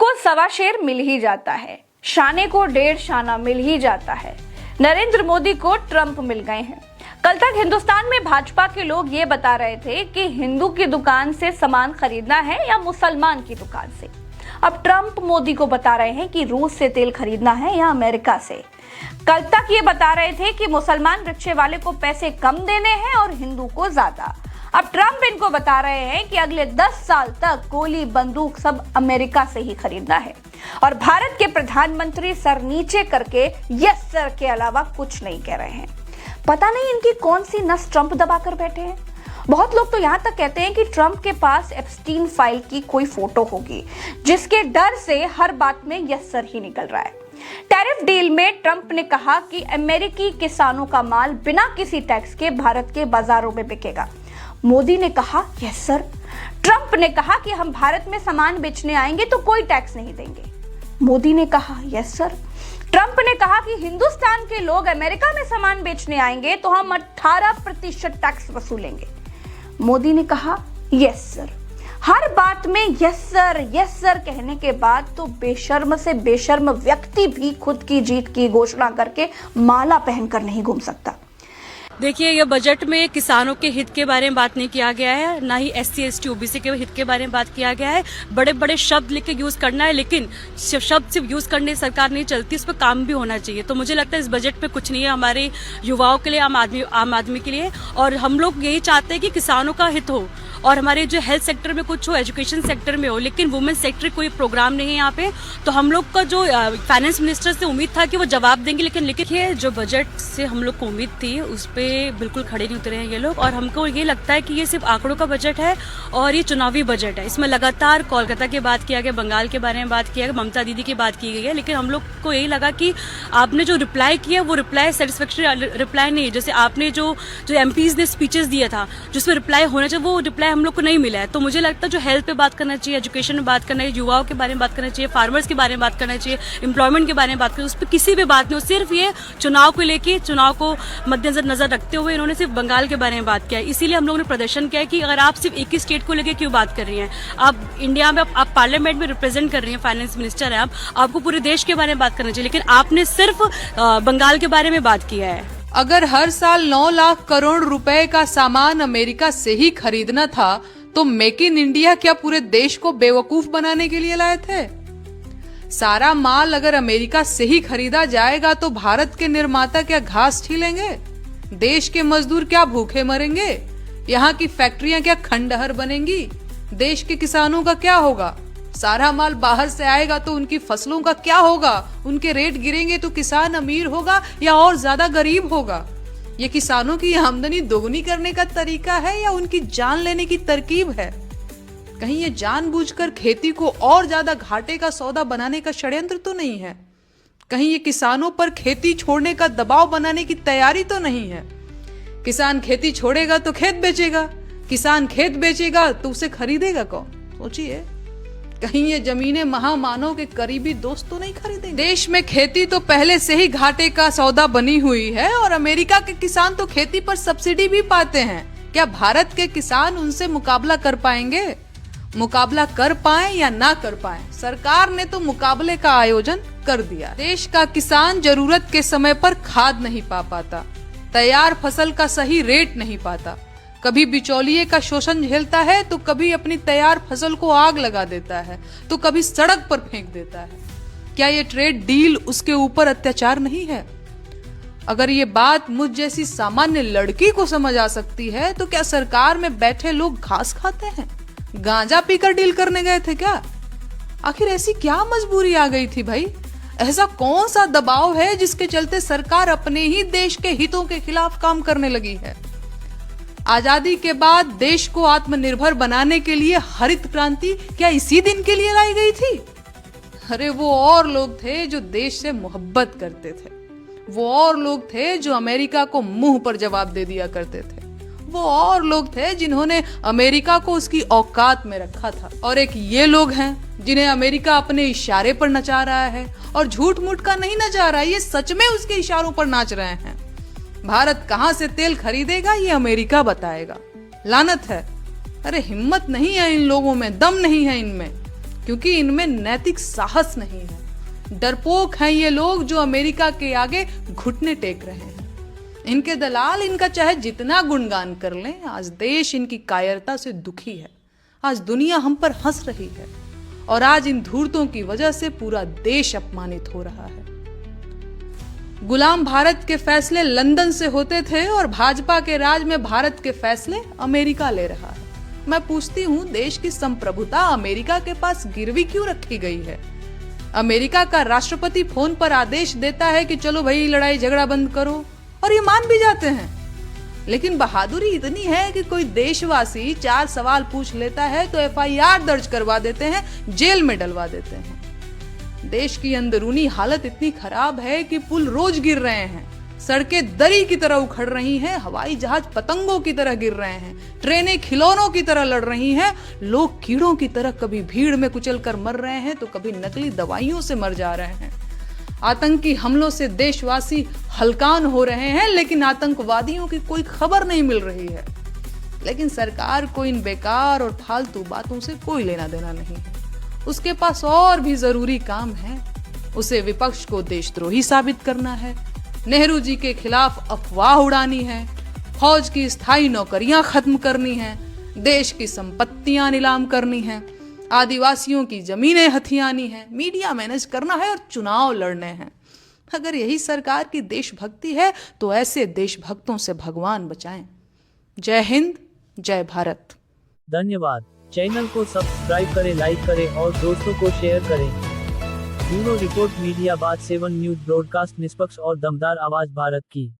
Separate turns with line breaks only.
को सवा शेर मिल ही जाता है, शाने को डेढ़ शाना मिल ही जाता है। नरेंद्र मोदी को ट्रंप मिल गए हैं। कल तक हिंदुस्तान में भाजपा के लोग ये बता रहे थे कि हिंदू की दुकान से सामान खरीदना है या मुसलमान की दुकान से। अब ट्रंप मोदी को बता रहे हैं कि रूस से तेल खरीदना है या अमेरिका से। कल तक ये बता रहे थे कि मुसलमान रिक्शे वाले को पैसे कम देने हैं और हिंदू को ज्यादा। अब ट्रंप इनको बता रहे हैं कि अगले 10 साल तक गोली बंदूक सब अमेरिका से ही खरीदना है और भारत के प्रधानमंत्री सर नीचे करके यस सर के अलावा कुछ नहीं कह रहे हैं। पता नहीं इनकी कौन सी नस ट्रंप दबाकर बैठे हैं। बहुत लोग तो यहां तक कहते हैं कि ट्रंप के पास एप्स्टीन फाइल की कोई फोटो होगी जिसके डर से हर बात में यस सर ही निकल रहा है। टैरिफ डील में ट्रंप ने कहा कि अमेरिकी किसानों का माल बिना किसी टैक्स के भारत के बाजारों में बिकेगा। मोदी ने कहा यस सर। ट्रंप ने कहा कि हम भारत में सामान बेचने आएंगे तो कोई टैक्स नहीं देंगे। मोदी ने कहा यस सर। ट्रंप ने कहा कि हिंदुस्तान के लोग अमेरिका में सामान बेचने आएंगे तो हम 18% टैक्स वसूलेंगे। मोदी ने कहा यस सर। हर बात में यस सर कहने के बाद तो बेशर्म से बेशर्म व्यक्ति भी खुद की जीत की घोषणा करके माला पहनकर नहीं घूम सकता।
देखिए, ये बजट में किसानों के हित के बारे में बात नहीं किया गया है, ना ही SC ST OBC के हित के बारे में बात किया गया है। बड़े बड़े शब्द लिख के यूज करना है, लेकिन शब्द सिर्फ यूज करने सरकार नहीं चलती, उस पर काम भी होना चाहिए। तो मुझे लगता है इस बजट पे कुछ नहीं है हमारे युवाओं के लिए, आम आदमी के लिए। और हम लोग यही चाहते हैं कि किसानों का हित हो और हमारे जो हेल्थ सेक्टर में कुछ हो, एजुकेशन सेक्टर में हो, लेकिन वुमेन सेक्टर कोई प्रोग्राम नहीं है यहाँ पे। तो हम लोग का जो फाइनेंस मिनिस्टर से उम्मीद था कि वो जवाब देंगे, लेकिन जो बजट से हम लोग को उम्मीद थी उस पे बिल्कुल खड़े नहीं उतरे हैं ये लोग। और हमको ये लगता है कि ये सिर्फ आंकड़ों का बजट है और ये चुनावी बजट है। इसमें लगातार कोलकाता की बात किया गया, बंगाल के बारे में बात किया गया, ममता दीदी की बात की गई है, लेकिन हम लोग को यही लगा कि आपने जो रिप्लाई किया वो रिप्लाई सेटिस्फैक्टरी रिप्लाई नहीं है। जैसे आपने जो MPs ने स्पीचेस दिया था जिसमें रिप्लाई होना चाहिए, वो रिप्लाई हम लोग को नहीं मिला है। तो मुझे लगता है जो हेल्थ पे बात करना चाहिए, एजुकेशन में बात करना चाहिए, युवाओं के बारे में बात करना चाहिए, फार्मर्स के बारे में बात करना चाहिए, एम्प्लॉयमेंट के बारे में बात करना, उस पर किसी भी बात नहीं हो। सिर्फ ये चुनाव को लेके, चुनाव को मद्देनजर रखते हुए इन्होंने सिर्फ बंगाल के बारे में बात किया है। इसीलिए हम लोगों ने प्रदर्शन किया है कि अगर आप सिर्फ एक ही स्टेट को लेके क्यों बात कर रही हैं। आप इंडिया में आप पार्लियामेंट में रिप्रेजेंट कर रही हैं, फाइनेंस मिनिस्टर है, आपको पूरे देश के बारे में बात करना चाहिए, लेकिन आपने सिर्फ बंगाल के बारे में बात किया है।
अगर हर साल 9 लाख करोड़ रुपए का सामान अमेरिका से ही खरीदना था तो मेक इन इंडिया क्या पूरे देश को बेवकूफ बनाने के लिए लाए थे? सारा माल अगर अमेरिका से ही खरीदा जाएगा तो भारत के निर्माता क्या घास छीलेंगे? देश के मजदूर क्या भूखे मरेंगे? यहाँ की फैक्ट्रियां क्या खंडहर बनेंगी? देश के किसानों का क्या होगा? सारा माल बाहर से आएगा तो उनकी फसलों का क्या होगा? उनके रेट गिरेंगे तो किसान अमीर होगा या और ज्यादा गरीब होगा? ये किसानों की आमदनी दोगुनी करने का तरीका है या उनकी जान लेने की तरकीब है? कहीं ये जानबूझकर खेती को और ज्यादा घाटे का सौदा बनाने का षड्यंत्र तो नहीं है? कहीं ये किसानों पर खेती छोड़ने का दबाव बनाने की तैयारी तो नहीं है? किसान खेती छोड़ेगा तो खेत बेचेगा, किसान खेत बेचेगा तो उसे खरीदेगा कौन? सोचिए, कहीं ये जमीनें महामानव के करीबी दोस्त तो नहीं खरीदेंगे? देश में खेती तो पहले से ही घाटे का सौदा बनी हुई है और अमेरिका के किसान तो खेती पर सब्सिडी भी पाते हैं। क्या भारत के किसान उनसे मुकाबला कर पाएंगे? मुकाबला कर पाए या ना कर पाए, सरकार ने तो मुकाबले का आयोजन कर दिया। देश का किसान जरूरत के समय पर खाद नहीं पा पाता, तैयार फसल का सही रेट नहीं पाता, कभी बिचौलिए का शोषण झेलता है तो कभी अपनी तैयार फसल को आग लगा देता है तो कभी सड़क पर फेंक देता है। क्या ये ट्रेड डील उसके ऊपर अत्याचार नहीं है? अगर ये बात मुझ जैसी सामान्य लड़की को समझ आ सकती है तो क्या सरकार में बैठे लोग घास खाते हैं? गांजा पीकर डील करने गए थे क्या? आखिर ऐसी क्या मजबूरी आ गई थी भाई? ऐसा कौन सा दबाव है जिसके चलते सरकार अपने ही देश के हितों के खिलाफ काम करने लगी है? आजादी के बाद देश को आत्मनिर्भर बनाने के लिए हरित क्रांति क्या इसी दिन के लिए लाई गई थी? अरे वो और लोग थे जो देश से मोहब्बत करते थे, वो और लोग थे जो अमेरिका को मुंह पर जवाब दे दिया करते थे, वो और लोग थे जिन्होंने अमेरिका को उसकी औकात में रखा था। और एक ये लोग हैं जिन्हें अमेरिका अपने इशारे पर नचा रहा है, और झूठ मूठ का नहीं नचा रहा है, ये सच में उसके इशारों पर नाच रहे हैं। भारत कहां से तेल खरीदेगा ये अमेरिका बताएगा। लानत है। अरे हिम्मत नहीं है इन लोगों में, दम नहीं है इनमें। क्योंकि इनमें नैतिक साहस नहीं है। डरपोक हैं ये लोग जो अमेरिका के आगे घुटने टेक रहे हैं। इनके दलाल इनका चाहे जितना गुणगान कर लें, आज देश इनकी कायरता से दुखी है। आज दुनिया हम पर हंस रही है और आज इन धूर्तों की वजह से पूरा देश अपमानित हो रहा है। गुलाम भारत के फैसले लंदन से होते थे और भाजपा के राज में भारत के फैसले अमेरिका ले रहा है। मैं पूछती हूँ, देश की संप्रभुता अमेरिका के पास गिरवी क्यों रखी गई है? अमेरिका का राष्ट्रपति फोन पर आदेश देता है कि चलो भाई लड़ाई झगड़ा बंद करो, और ये मान भी जाते हैं। लेकिन बहादुरी इतनी है कि कोई देशवासी 4 सवाल पूछ लेता है तो FIR दर्ज करवा देते हैं, जेल में डलवा देते हैं। देश की अंदरूनी हालत इतनी खराब है कि पुल रोज गिर रहे हैं, सड़कें दरी की तरह उखड़ रही हैं, हवाई जहाज पतंगों की तरह गिर रहे हैं, ट्रेनें खिलौनों की तरह लड़ रही हैं, लोग कीड़ों की तरह कभी भीड़ में कुचल कर मर रहे हैं तो कभी नकली दवाइयों से मर जा रहे हैं। आतंकी हमलों से देशवासी हलकान हो रहे हैं, लेकिन आतंकवादियों की कोई खबर नहीं मिल रही है। लेकिन सरकार को इन बेकार और फालतू बातों से कोई लेना देना नहीं है। उसके पास और भी जरूरी काम है। उसे विपक्ष को देशद्रोही साबित करना है, नेहरू जी के खिलाफ अफवाह उड़ानी है, फौज की स्थायी नौकरियां खत्म करनी है, देश की संपत्तियां नीलाम करनी है, आदिवासियों की जमीनें हथियानी है, मीडिया मैनेज करना है और चुनाव लड़ने हैं। अगर यही सरकार की देशभक्ति है तो ऐसे देशभक्तों से भगवान बचाएं। जय हिंद, जय भारत।
धन्यवाद। चैनल को सब्सक्राइब करें, लाइक करें और दोस्तों को शेयर करें। ब्यूरो रिपोर्ट मीडिया बात 7 न्यूज ब्रॉडकास्ट, निष्पक्ष और दमदार आवाज भारत की।